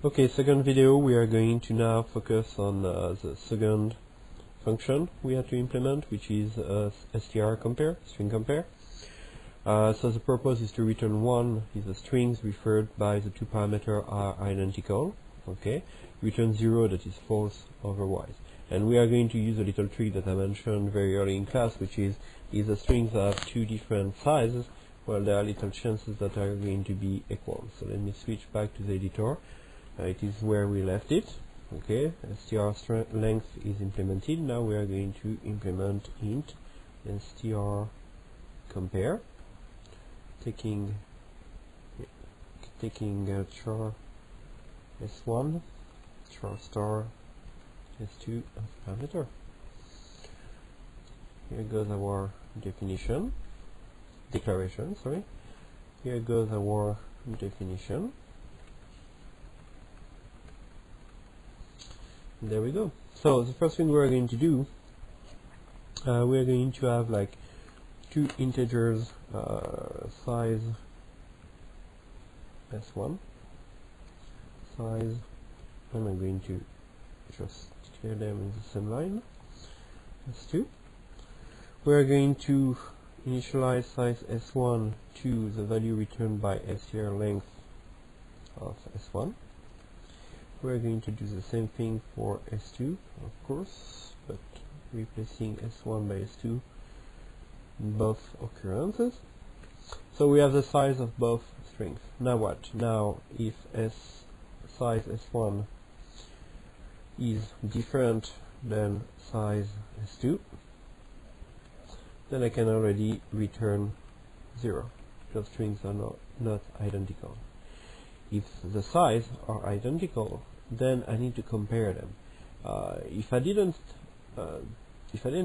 Okay, second video, we are going to now focus on the second function we have to implement, which is str compare, string compare. So the purpose is to return one if the strings referred by the two parameters are identical. Okay, return 0 that is false otherwise. And we are going to use a little trick that I mentioned very early in class, which is if the strings have two different sizes, well, there are little chances that are going to be equal. So let me switch back to the editor. It is where we left it. Okay, str length is implemented. Now we are going to implement int str compare, taking char s1 char star s2 as parameter. Here goes our declaration. Sorry. Here goes our definition. There we go. So the first thing we're going to do, we're going to have like two integers, size s1, size, and I'm going to just declare them in the same line, s2. We're going to initialize size s1 to the value returned by str length of s1. We're going to do the same thing for s2, of course, but replacing s1 by s2 in both occurrences. So we have the size of both strings. Now what? Now if size s1 is different than size s2, then I can already return 0. Those strings are not identical. If the size are identical, then I need to compare them. If I didn't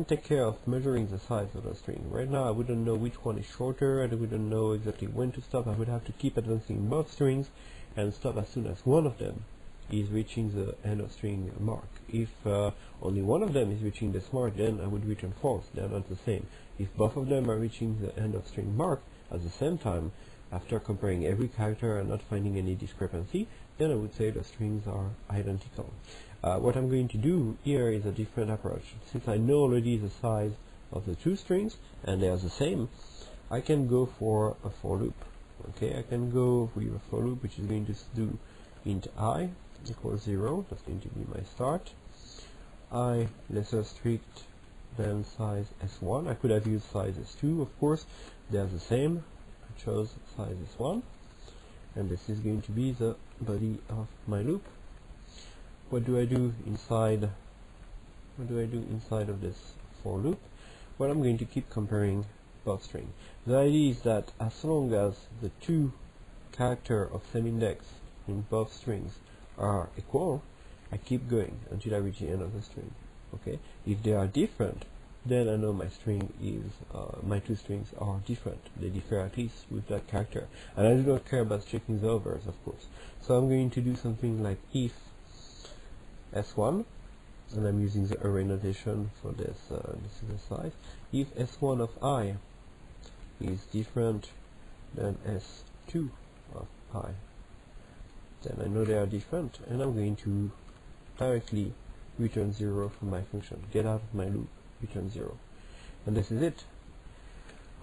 take care of measuring the size of the string, right now I wouldn't know which one is shorter, and I wouldn't know exactly when to stop. I would have to keep advancing both strings and stop as soon as one of them is reaching the end of string mark. If only one of them is reaching this mark, then I would return false. They are not the same. If both of them are reaching the end of string mark at the same time, after comparing every character and not finding any discrepancy, then I would say the strings are identical. What I'm going to do here is a different approach. Since I know already the size of the two strings and they are the same, I can go for a for loop. Okay, I can go with a for loop which is going to do int I equals 0. That's going to be my start. I lesser strict than size s1. I could have used size s2, of course. They are the same. I chose size s1, and this is going to be the body of my loop. What do I do inside of this for loop? Well, I'm going to keep comparing both strings. The idea is that as long as the two characters of same index in both strings are equal, I keep going until I reach the end of the string. Okay, if they are different, then I know my string is my two strings are different. They differ at least with that character, and I do not care about checking the others, of course. So I'm going to do something like if s1, and I'm using the array notation for this exercise. If s1 of I is different than s2 of I, then I know they are different, and I'm going to directly return 0 from my function. Get out of my loop, return 0. And this is it.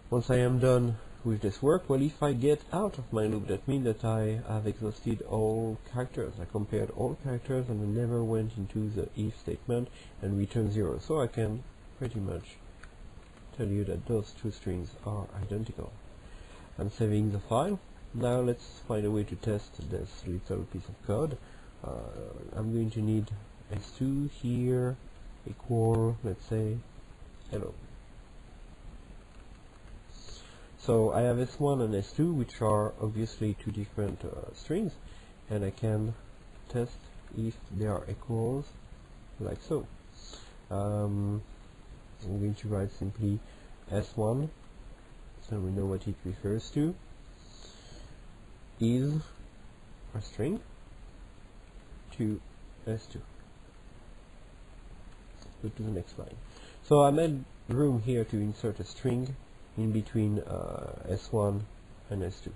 Once I am done with this work, well, if I get out of my loop, that means that I have exhausted all characters. I compared all characters and I never went into the if statement and returned 0. So I can pretty much tell you that those two strings are identical. I'm saving the file. Now let's find a way to test this little piece of code. I'm going to need s2 here equal, let's say, hello. So I have s1 and s2, which are obviously two different strings, and I can test if they are equals, like so. I'm going to write simply s1, so we know what it refers to, is a string to s2. Go to the next line. So I made room here to insert a string in between s1 and s2.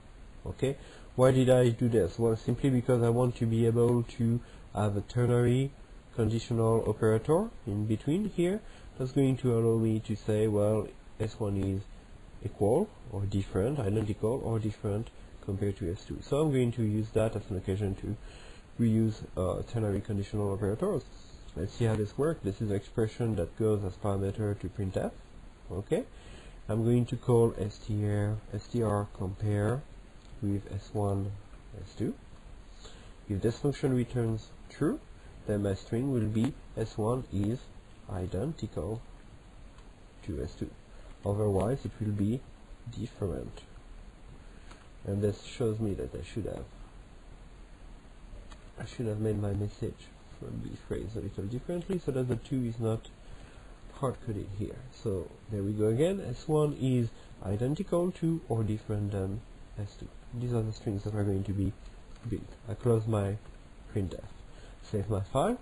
Okay, Why did I do this? Well, simply because I want to be able to have a ternary conditional operator in between here. That's going to allow me to say, well, S1 is equal or different, identical or different compared to S2. So I'm going to use that as an occasion to reuse ternary conditional operators. Let's see how this works. This is an expression that goes as parameter to printf. Okay, I'm going to call str compare with S1, S2. If this function returns true, then my string will be S1 is identical to S2. Otherwise, it will be different. And this shows me that I should have made my message be phrased a little differently, so that the 2 is not hard-coded here. So there we go again. S1 is identical to or different than S2. These are the strings that are going to be built. I close my printf, save my file.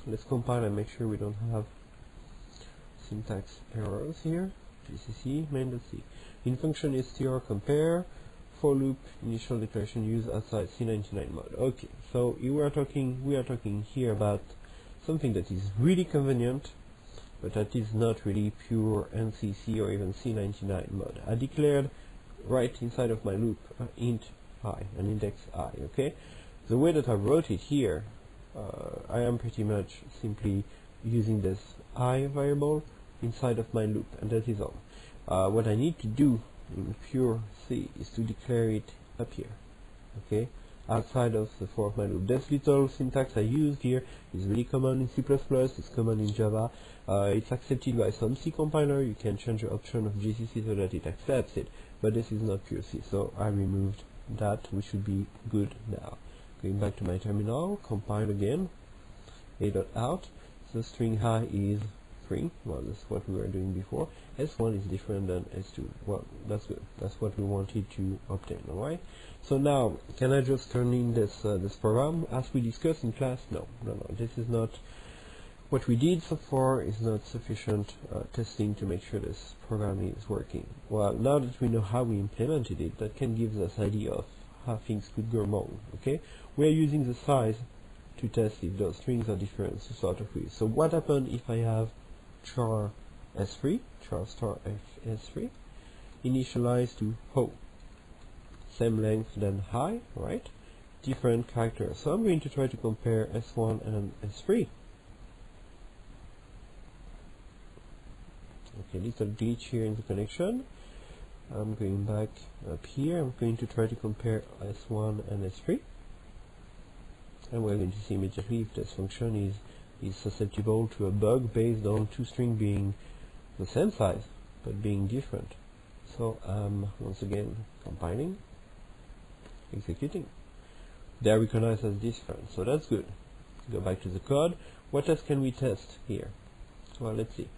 Let's compile and make sure we don't have syntax errors here. GCC main.c. In function str compare, for loop initial declaration used outside C99 mode. Okay, so we are talking here about something that is really convenient, but that is not really pure NCC or even C99 mode. I declared right inside of my loop int I, an index I. Okay, the way that I wrote it here, I am pretty much simply using this I variable inside of my loop, and that is all. What I need to do in pure C is to declare it up here, okay, outside of the for of my loop. This little syntax I used here is really common in C++, it's common in Java, it's accepted by some C compiler. You can change the option of GCC so that it accepts it, but this is not pure C, so I removed that. We should be good now. Going back to my terminal, compile again, a.out, the string high is free. Well, that's what we were doing before. S1 is different than S2. Well, that's good. That's what we wanted to obtain. Alright. So now, can I just turn in this this program as we discussed in class? No. This is not what we did so far. Is not sufficient testing to make sure this program is working. Well, now that we know how we implemented it, that can give us an idea of how things could go wrong. Okay, we are using the size to test if those strings are different to start off with. So what happens if I have char s3, char star s3, initialized to ho, same length than high, right? Different characters. So I'm going to try to compare s1 and s3. Okay, little glitch here in the connection. I'm going back up here. I'm going to try to compare s1 and s3, and we're going to see immediately if this function is susceptible to a bug based on two strings being the same size but being different. So once again compiling, executing. They are recognized as different, so that's good. Go back to the code. What else can we test here? Well, let's see.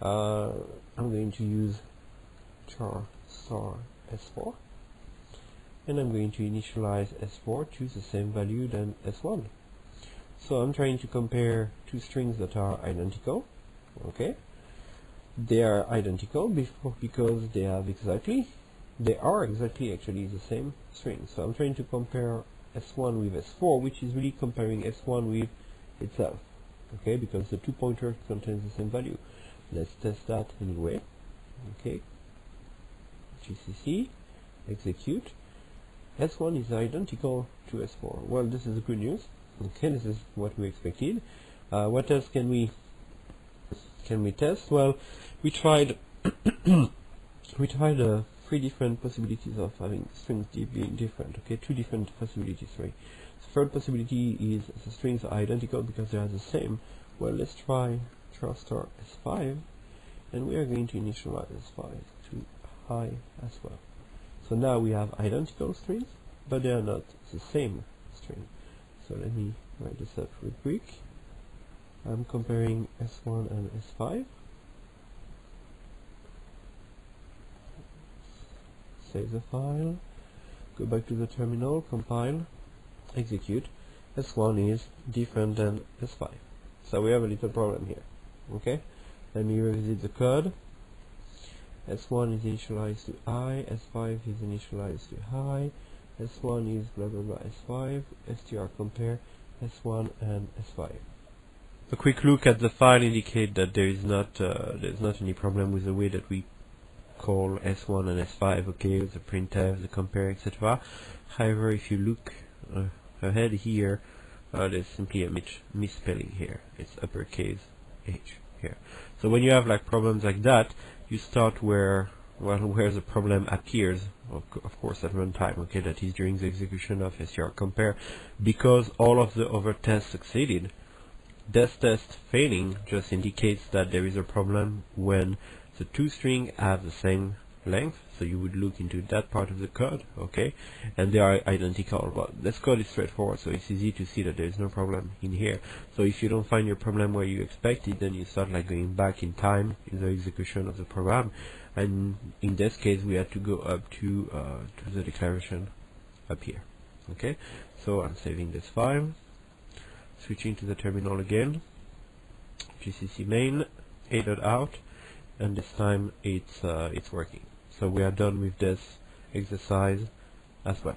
I'm going to use char star s4, and I'm going to initialize s4 to the same value than s1. So I'm trying to compare two strings that are identical. Okay, they are identical because they are exactly actually the same string. So I'm trying to compare s1 with s4, which is really comparing s1 with itself. Okay, because the two pointers contain the same value. Let's test that anyway. Okay, GCC, execute. S1 is identical to S4. Well, this is good news. Okay, this is what we expected. What else can we test? Well, we tried three different possibilities of having strings being different. Okay, two different possibilities. Right. The third possibility is the strings are identical because they are the same. Well, let's try char star s5, and we are going to initialize s5 to high as well. So now we have identical strings, but they are not the same string. So let me write this up real quick. I'm comparing S1 and S5. Save the file. Go back to the terminal, compile, execute. S1 is different than S5. So we have a little problem here. Okay? Let me revisit the code. S1 is initialized to I, S5 is initialized to high, S1 is blah blah blah S5, str compare S1 and S5. A quick look at the file indicates that there's not any problem with the way that we call S1 and S5, okay, with the printf, the compare, etc. However, if you look ahead here, there's simply a misspelling here. It's uppercase H here. So when you have like problems like that, you start where the problem appears, of course at runtime, okay, that is during the execution of str compare, because all of the other tests succeeded. This test failing just indicates that there is a problem when the two strings have the same length, so you would look into that part of the code, okay, and they are identical. But this code is straightforward, so it's easy to see that there is no problem in here. So if you don't find your problem where you expect it, then you start like going back in time in the execution of the program, and in this case we had to go up to the declaration up here, okay. So I'm saving this file, switching to the terminal again, gcc main a.out, and this time it's working. So we are done with this exercise as well.